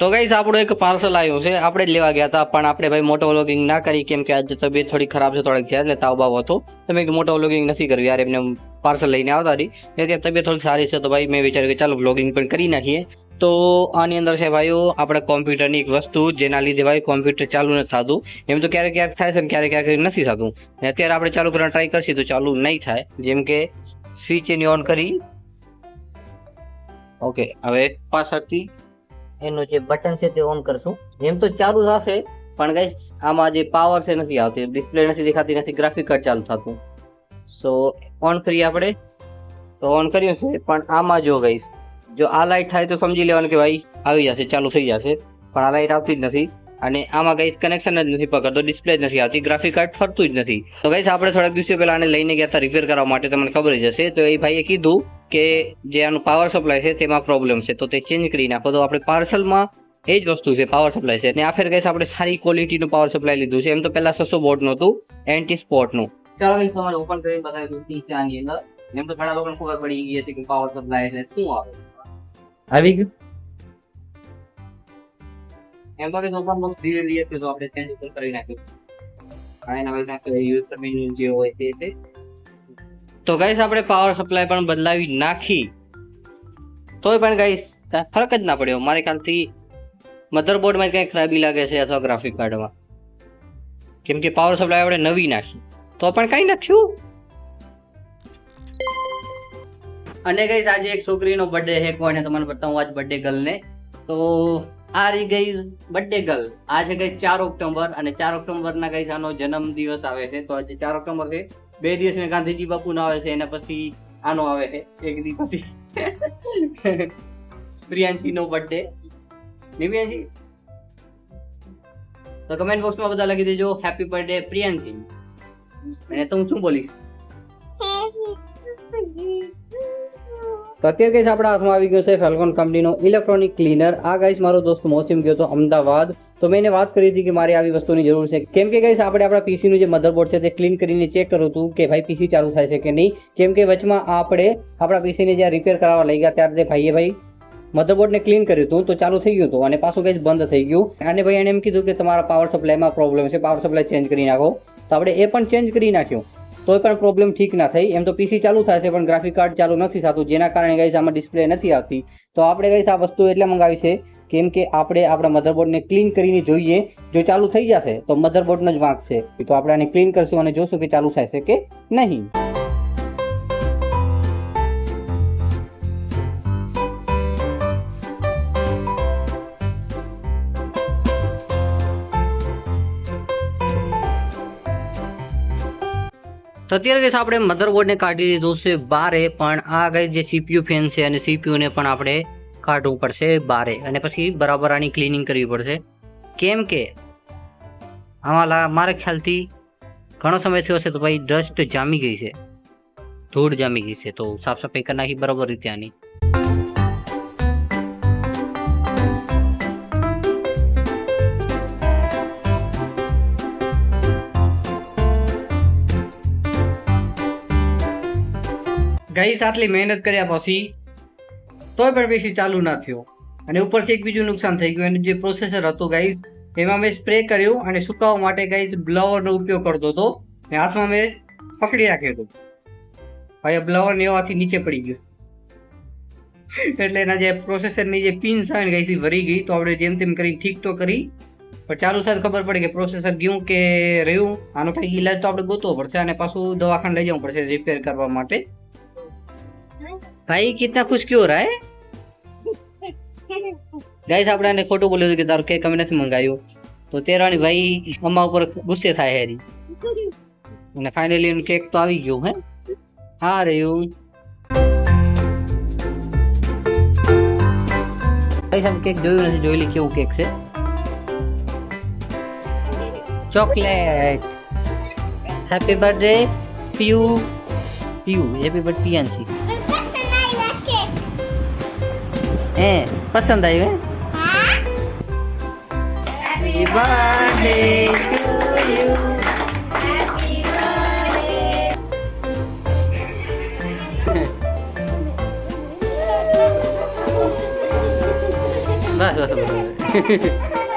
તો ગાઈસ આપણું એક પાર્સલ આવ્યું છે, આપણે જ લેવા ગયા હતા પણ આપણે ભાઈ મોટો વ્લોગિંગ ના કરી કેમ કે આજે તબિયત થોડી ખરાબ છે, થોડીક છે એટલે તાવ બાવ હતો તો મેં મોટો વ્લોગિંગ નથી કર્યું યાર, એમને પાર્સલ લઈને આવતા હતી એટલે તબિયત થોડી સારી છે તો ભાઈ મેં વિચાર્યું કે ચાલો વ્લોગિંગ પણ કરી નાખીએ। તો આની અંદર છે ભાઈઓ આપણે કોમ્પ્યુટરની એક વસ્તુ જેના લીધે ભાઈ કોમ્પ્યુટર ચાલુ નથી થતું, એમ તો ક્યારેક ક્યારેક થાય છે ને ક્યારેક ક્યારેક નથી થતું। અત્યારે આપણે ચાલુ કરવાનો ટ્રાય કરશું તો ચાલુ નહીં થાય, જેમ કે સ્વિચ એની ઓન કરી ઓકે, હવે પાછળથી એનું જે બટન છે તે ઓન કરશું, એમ તો ચાલુ થશે પણ ગાઈસ આમાં જે પાવર છે નથી આવતી, ડિસ્પ્લે નથી દેખાતી, નથી ગ્રાફિક કાર્ડ ચાલુ થતું। સો ઓન કરીએ આપણે, તો ઓન કર્યું છે પણ આમાં જો ગાઈસ જો આ લાઈટ થાય તો સમજી લેવાનું કે ભાઈ આવી જશે, ચાલુ થઈ જશે, પણ આ લાઈટ આવતી જ નથી અને આમાં ગાઈસ કનેક્શન જ નથી પકડતો, ડિસ્પ્લે જ નથી આવતી, ગ્રાફિક કાર્ડ ફરતું જ નથી। તો ગાઈસ આપણે થોડાક દિવસો પહેલા આને લઈને ગયા હતા રિપેર કરવા માટે, તમને ખબર જ હશે। તો એ ભાઈએ કીધું કે જે આનું પાવર સપ્લાય છે તેમાં પ્રોબ્લેમ છે તો તે ચેન્જ કરી નાખો। તો આપણે પાર્સલમાં એ જ વસ્તુ છે, પાવર સપ્લાય છે, અને આ ફેર ગાઈસ આપણે સારી ક્વોલિટીનું પાવર સપ્લાય લીધું છે, એમ તો પહેલા 600 વોટનું હતું એન્ટી સ્પોટનું। ચાલો ગાઈસ તમારે ઓપન કરીને બતાવી દઉં નીચે આની અંદર, એમ તો ઘણા લોકોને ખબર પડી ગઈ હતી કે પાવર સપ્લાય એટલે શું આવે, આવી ગયું એમ તો કે ઓપન બોક્સ ધીરે ધીરે તો આપણે ચેન્જ કરી નાખ્યું અને એના પછી નાખ્યો યુઝર મેન્યુ જે હોય તે છે। તો ગાઈસ આપણે પાવર સપ્લાય પણ બદલાવી નાખી તોય પણ ગાઈસ ફરક જ ના પડ્યો, મારે ખ્યાલથી મધરબોર્ડમાં કંઈ ખરાબી લાગે છે અથવા ગ્રાફિક કાર્ડમાં, કેમ કે પાવર સપ્લાય આપણે નવી નાખી તો પણ કંઈ નથી થયું। અને ગાઈસ આજે એક છોકરીનો બર્થડે છે, કોઈને તમને બતાવું આજ બર્થડે ગર્લને। તો આ રહી ગઈ બર્થડે ગર્લ, આ છે ગાઈસ 4 ઓક્ટોબર અને 4 ઓક્ટોબરના ગાઈસ આનો જન્મ દિવસ આવે છે। તો આજે 4 ઓક્ટોબર છે, 2 દિવસ ને ગાંધીજી બાપુનો આવે છે અને પછી આનો આવે છે એક દિવસ પછી પ્રિયાંશીનો બર્થડે। પ્રિયાંશી તો કમેન્ટ બોક્સમાં બધા લખી દેજો હેપી બર્થડે પ્રિયાંશી, અને તો હું શું બોલીશ। તો અત્યારે ગાઈસ આપણા હાથમાં આવી ગયો છે ફેલ્કોન કંપનીનો ઇલેક્ટ્રોનિક ક્લીનર। આ ગાઈસ મારો દોસ્ત મોસીમ ગયો હતો અમદાવાદ, તો મેં એને વાત કરી હતી કે મારે આવી વસ્તુની જરૂર છે, કેમ કે ગાઈસ આપણે આપણા પીસીનું જે મધરબોર્ડ છે તે ક્લીન કરીને ચેક કર્યું હતું કે ભાઈ પીસી ચાલુ થાય છે કે નહીં, કેમ કે વચમાં આપણે આપણા પીસીને જ્યાં રિપેર કરાવવા લઈ ગયા ત્યારે ભાઈ મધરબોર્ડને ક્લીન કર્યું હતું તો ચાલુ થઈ ગયું હતું અને પાછું ગાઈસ બંધ થઈ ગયું, અને ભાઈ એને એમ કીધું કે તમારા પાવર સપ્લાયમાં પ્રોબ્લેમ છે, પાવર સપ્લાય ચેન્જ કરી નાખો। તો આપણે એ પણ ચેન્જ કરી નાખ્યું તોય પણ પ્રોબ્લેમ ઠીક ના થઈ, એમ તો પીસી ચાલુ થાય છે પણ ગ્રાફિક કાર્ડ ચાલુ નથી થતું, જેના કારણે ગાઈસ આમાં ડિસ્પ્લે નથી આવતી। તો આપણે ગાઈસ આ વસ્તુ એટલે મંગાવી છે કેમ કે આપણે આપણા મધરબોર્ડને ક્લીન કરીને જોઈએ, જો ચાલુ થઈ જશે તો મધરબોર્ડનો જ વાંક છે, તો આપણે આને ક્લીન કરશું અને જોશું કે ચાલુ થાય છે કે નહીં। તો અત્યારે ગાઈસ આપણે મધરબોર્ડને કાઢી દીધું છે બારે, પણ આ ગાઈસ જે સીપીયુ ફેન છે અને સીપીયુને પણ આપણે કાઢવું પડશે બારે, અને પછી બરાબર આની ક્લિનિંગ કરવી પડશે, કેમ કે આમાં મારા ખ્યાલથી ઘણો સમય થયો છે તો ભાઈ ડસ્ટ જામી ગઈ છે, ધૂળ જામી ગઈ છે, તો સાફ સફાઈ કરી નાખી બરાબર રીતે આની। ગાઈસ આટલી મહેનત કર્યા પછી તોય પણ પીસી ચાલુ ના થયો, અને ઉપરથી એક બીજું નુકસાન થઈ ગયું, એનું જે પ્રોસેસર હતું ગાઈસ એમાં મેં સ્પ્રે કર્યું અને સુકાવવા માટે ગાઈસ બ્લાવરનો ઉપયોગ કરતો હતો અને હાથમાં મેં પકડી રાખ્યું હતું, ભાઈ બ્લાવર ને એવાથી નીચે પડી ગયું એટલે એના જે પ્રોસેસરની જે પિન્સ આવે ને ગાઈસ એ ભરી ગઈ। તો આપણે જેમ તેમ કરી ઠીક તો કરી, પણ ચાલુ થાય ખબર પડે કે પ્રોસેસર ગયું કે રહ્યું, આનો કંઈ ઈલાજ તો આપણે ગોતવો પડશે અને પાછું દવાખાને લઈ જવું પડશે રિપેર કરવા માટે। भाई कितना खुश क्यों हो रहा है गाइस, આપણે આને ખોટું બોલ્યું હતું કે તારું કેક અમે નથી મંગાવ્યું, તો તેરાણી ભાઈ અમ્મા ઉપર ગુસ્સે થાય હેરી, અને ફાઇનલી એનું કેક તો આવી ગયું હે, હા રહ્યું ગાઈસ। આમ કેક જોયું નથી, જોઈ લી કેવું કેક છે, chocolate. Happy birthday Piyu, Piyu happy birthday Priyanshi. पसंद आई है, happy birthday to you, happy birthday. બસ બસ બસ